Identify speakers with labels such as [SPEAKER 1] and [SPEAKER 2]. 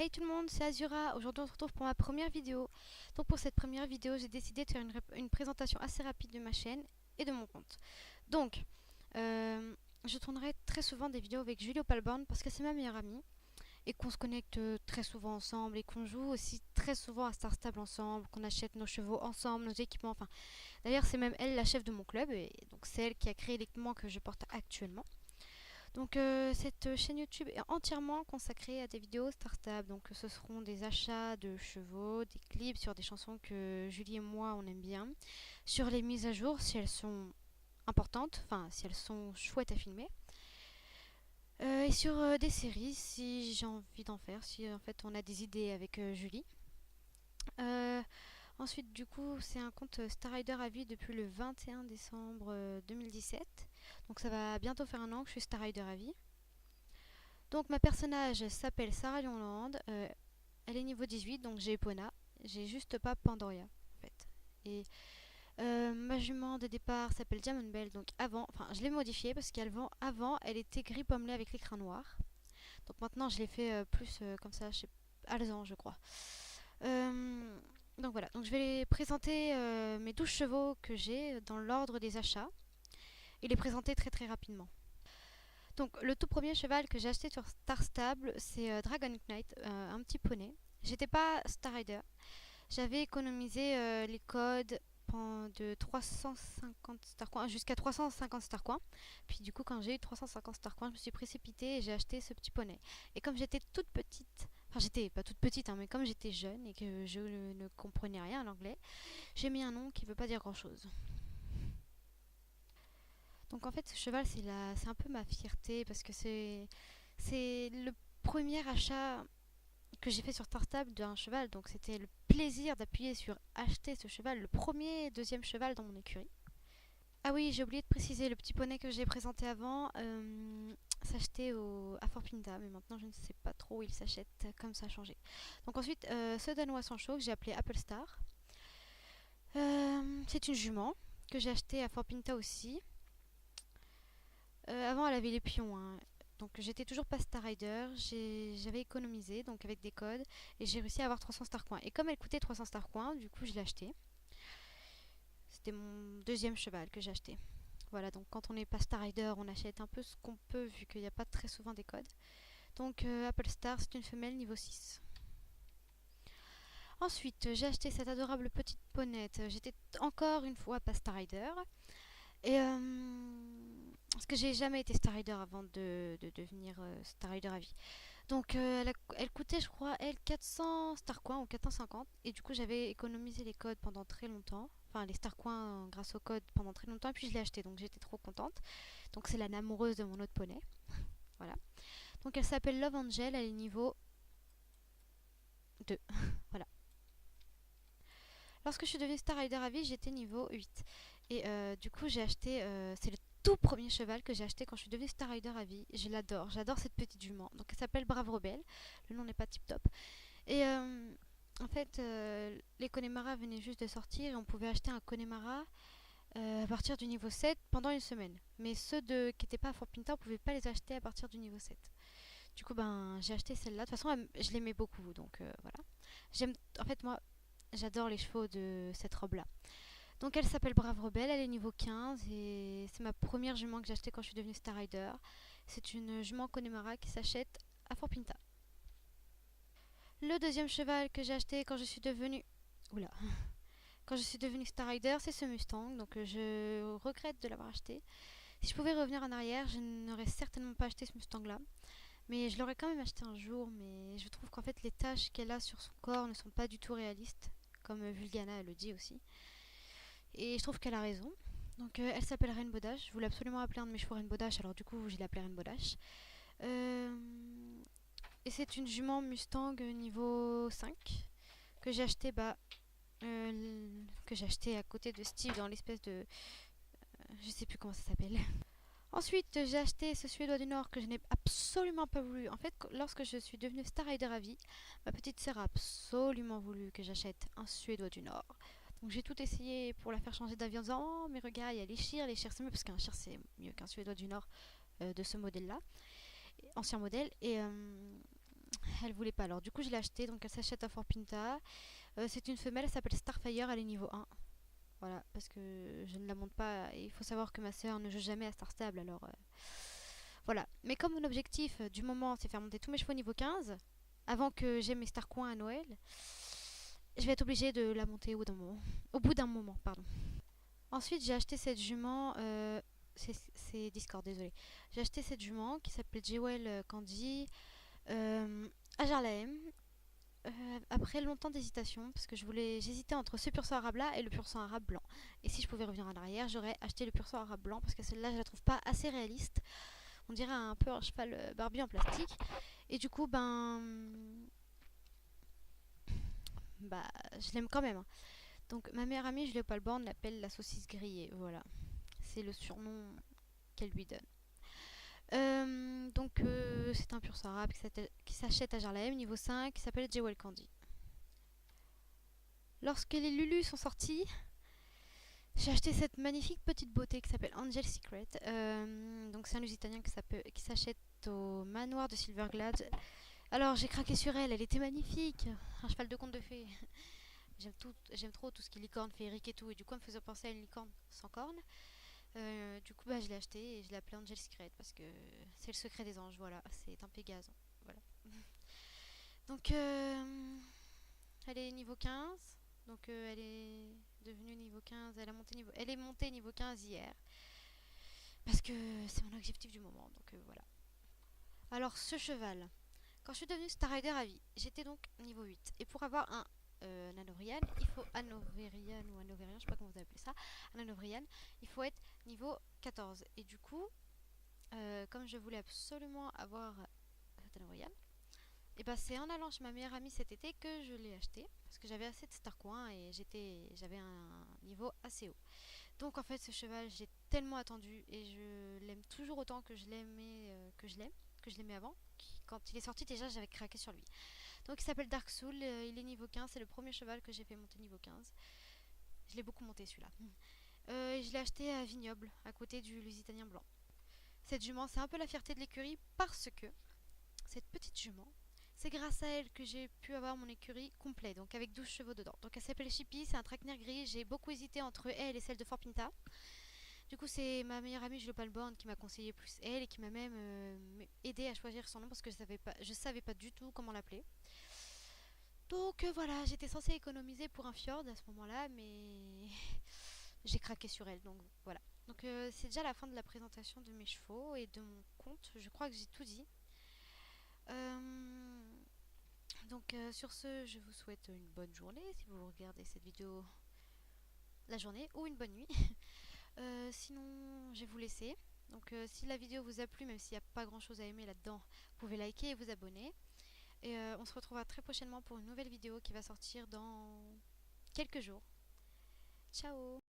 [SPEAKER 1] Hey tout le monde, c'est Azura. Aujourd'hui on se retrouve pour ma première vidéo. Donc pour cette première vidéo, j'ai décidé de faire une présentation assez rapide de ma chaîne et de mon compte. Donc, je tournerai très souvent des vidéos avec Julie Opalborn parce que c'est ma meilleure amie et qu'on se connecte très souvent ensemble et qu'on joue aussi très souvent à Star Stable ensemble, qu'on achète nos chevaux ensemble, nos équipements, enfin. D'ailleurs c'est même elle la chef de mon club et donc c'est elle qui a créé l'équipement que je porte actuellement. Donc cette chaîne YouTube est entièrement consacrée à des vidéos Startup. Donc ce seront des achats de chevaux, des clips sur des chansons que Julie et moi on aime bien, sur les mises à jour si elles sont importantes, enfin si elles sont chouettes à filmer, et sur des séries si j'ai envie d'en faire, si en fait on a des idées avec Julie. Euh, Ensuite, du coup, c'est un compte Star Rider à vie depuis le 21 décembre 2017. Donc ça va bientôt faire un an que je suis Star Rider à vie. Donc ma personnage s'appelle Sarah Lionland, elle est niveau 18, donc j'ai Epona, j'ai juste pas Pandoria en fait. Et ma jument de départ s'appelle Diamond Bell, donc avant, enfin je l'ai modifiée parce qu'avant elle était gris pommelé avec l'écran noir. Donc maintenant je l'ai fait plus comme ça, chez Alzan je crois. Euh, donc voilà, donc je vais présenter mes 12 chevaux que j'ai dans l'ordre des achats et les présenter très très rapidement. Donc le tout premier cheval que j'ai acheté sur Star Stable, c'est Dragon Knight, un petit poney. J'étais pas Star Rider. J'avais économisé les codes de 350 Star Coins jusqu'à 350 Star Coins. Puis du coup, quand j'ai eu 350 Star Coins, je me suis précipitée et j'ai acheté ce petit poney. Et comme j'étais toute petite, enfin j'étais pas toute petite, hein, mais comme j'étais jeune et que je ne comprenais rien à l'anglais, j'ai mis un nom qui veut pas dire grand chose. Donc en fait, ce cheval, c'est un peu ma fierté parce que c'est le premier achat que j'ai fait sur Startable d'un cheval. Donc c'était le plaisir d'appuyer sur acheter ce cheval, le premier, deuxième cheval dans mon écurie. Ah oui, j'ai oublié de préciser, le petit poney que j'ai présenté avant s'achetait à Fort Pinta, mais maintenant je ne sais pas trop où il s'achète, comme ça a changé. Donc ensuite, ce danois sans chaud que j'ai appelé Apple Star. C'est une jument que j'ai achetée à Fort Pinta aussi. Avant, elle avait les pions, hein. Donc j'étais toujours pas Star Rider, j'avais économisé donc avec des codes et j'ai réussi à avoir 300 Star Coins. Et comme elle coûtait 300 Star Coins, du coup je l'ai acheté. C'était mon deuxième cheval que j'ai acheté. Voilà, donc quand on n'est pas Star Rider, on achète un peu ce qu'on peut vu qu'il n'y a pas très souvent des codes. Donc Apple Star, c'est une femelle niveau 6. Ensuite, j'ai acheté cette adorable petite ponette. J'étais encore une fois pas Star Rider. Et parce que j'ai jamais été Star Rider avant de devenir Star Rider à vie. Donc elle coûtait, je crois, elle 400 Star Coins ou 450. Et du coup, j'avais économisé les codes pendant très longtemps. Enfin, les Star Coins grâce aux codes pendant très longtemps. Et puis je l'ai acheté, donc j'étais trop contente. Donc c'est l'âne amoureuse de mon autre poney. Voilà. Donc elle s'appelle Love Angel, elle est niveau 2. Voilà. Lorsque je suis devenue Star Rider à vie, j'étais niveau 8. Et du coup, j'ai acheté. C'est le tout premier cheval que j'ai acheté quand je suis devenue Star Rider à vie. Je l'adore, j'adore cette petite jument. Donc elle s'appelle Brave Rebelle. Le nom n'est pas tip top. Et en fait, les Connemara venaient juste de sortir et on pouvait acheter un Connemara à partir du niveau 7 pendant une semaine. Mais qui n'étaient pas à Fort Pinta, on pouvait pas les acheter à partir du niveau 7. Du coup, ben, j'ai acheté celle-là. De toute façon, je l'aimais beaucoup, donc voilà. J'aime, en fait, moi, j'adore les chevaux de cette robe-là. Donc elle s'appelle Brave Rebelle, elle est niveau 15 et c'est ma première jument que j'ai achetée quand je suis devenue Star Rider. C'est une jument Connemara qui s'achète à Fort Pinta. Le deuxième cheval que j'ai acheté quand je suis devenue... Oula. Quand je suis devenue Star Rider, c'est ce Mustang, donc je regrette de l'avoir acheté. Si je pouvais revenir en arrière, je n'aurais certainement pas acheté ce Mustang-là. Mais je l'aurais quand même acheté un jour, mais je trouve qu'en fait les taches qu'elle a sur son corps ne sont pas du tout réalistes, comme Vulgana le dit aussi. Et je trouve qu'elle a raison. Donc elle s'appelle Rainbow Dash. Je voulais absolument appeler un de mes chevaux Rainbow Dash, alors du coup je l'ai appelée Rainbow Dash. Euh, et c'est une jument Mustang niveau 5 que j'ai acheté que j'ai acheté à côté de Steve dans l'espèce de... je sais plus comment ça s'appelle. Ensuite, j'ai acheté ce Suédois du Nord que je n'ai absolument pas voulu. En fait, lorsque je suis devenue Star Rider à vie, ma petite sœur a absolument voulu que j'achète un Suédois du Nord. Donc j'ai tout essayé pour la faire changer d'avis en disant oh mais regarde il y a les chirs c'est mieux parce qu'un chir c'est mieux qu'un Suédois du Nord de ce modèle là, ancien modèle. Et elle voulait pas. Alors du coup je l'ai achetée, donc elle s'achète à Fort Pinta. C'est une femelle, elle s'appelle Starfire, elle est niveau 1. Voilà, parce que je ne la monte pas. Il faut savoir que ma soeur ne joue jamais à Star Stable, alors voilà. Mais comme mon objectif du moment c'est faire monter tous mes chevaux niveau 15, avant que j'aie mes Star Coins à Noël, je vais être obligée de la monter au bout d'un moment. Au bout d'un moment, pardon. Ensuite, j'ai acheté cette jument. C'est Discord, désolé. J'ai acheté cette jument qui s'appelait Jewel Candy à Jarlahem. Après longtemps d'hésitation, parce que j'hésitais entre ce pur sang arabe là et le pur sang arabe blanc. Et si je pouvais revenir en arrière, j'aurais acheté le pur sang arabe blanc parce que celle-là, je la trouve pas assez réaliste. On dirait un peu un cheval barbu en plastique. Et du coup, bah, je l'aime quand même, hein. Donc, ma meilleure amie, Julie Opalborn, l'appelle la saucisse grillée. Voilà, c'est le surnom qu'elle lui donne. C'est un pur sang arabe qui s'achète à Jarlahem, niveau 5, qui s'appelle Jewel Candy. Lorsque les Lulus sont sortis, j'ai acheté cette magnifique petite beauté qui s'appelle Angel Secret. Donc c'est un Lusitanien qui s'achète au manoir de Silverglade. Alors j'ai craqué sur elle, elle était magnifique. Un cheval de conte de fées. J'aime trop tout ce qui est licorne, féerique et tout. Et du coup, elle me faisait penser à une licorne sans cornes. Du coup, je l'ai acheté et je l'ai appelée Angel Secret parce que c'est le secret des anges. Voilà, c'est un Pégase. Voilà. Donc, elle est niveau 15. Donc, elle est devenue niveau 15. Elle est montée niveau 15 hier. Parce que c'est mon objectif du moment. Donc, voilà. Alors, ce cheval. Quand je suis devenue Star Rider à vie, j'étais donc niveau 8. Et pour avoir un Hanoverian, il faut Hanoverian ou Hanoverian, je sais pas comment vous appelez ça, un Hanoverian, il faut être niveau 14. Et du coup, comme je voulais absolument avoir cet Hanoverian, et ben c'est en allant chez ma meilleure amie cet été que je l'ai acheté parce que j'avais assez de Star Coins et j'avais un niveau assez haut. Donc en fait ce cheval j'ai tellement attendu et je l'aime toujours autant que je l'aimais que je l'aimais avant. Quand il est sorti déjà j'avais craqué sur lui. Donc il s'appelle Dark Soul, il est niveau 15, c'est le premier cheval que j'ai fait monter niveau 15. Je l'ai beaucoup monté celui-là. Je l'ai acheté à Vignoble, à côté du Lusitanien blanc. Cette jument, c'est un peu la fierté de l'écurie parce que cette petite jument, c'est grâce à elle que j'ai pu avoir mon écurie complet, donc avec 12 chevaux dedans. Donc elle s'appelle Chippy, c'est un traquenard gris. J'ai beaucoup hésité entre elle et celle de Fort Pinta. Du coup, c'est ma meilleure amie Julie Palborn qui m'a conseillé plus elle et qui m'a même aidé à choisir son nom parce que je savais pas du tout comment l'appeler. Donc voilà, j'étais censée économiser pour un fjord à ce moment-là, mais j'ai craqué sur elle. Donc voilà. Donc c'est déjà la fin de la présentation de mes chevaux et de mon compte. Je crois que j'ai tout dit. Sur ce, je vous souhaite une bonne journée si vous regardez cette vidéo la journée ou une bonne nuit. Sinon, je vais vous laisser. Donc si la vidéo vous a plu, même s'il n'y a pas grand chose à aimer là-dedans, vous pouvez liker et vous abonner. Et on se retrouvera très prochainement pour une nouvelle vidéo qui va sortir dans quelques jours. Ciao!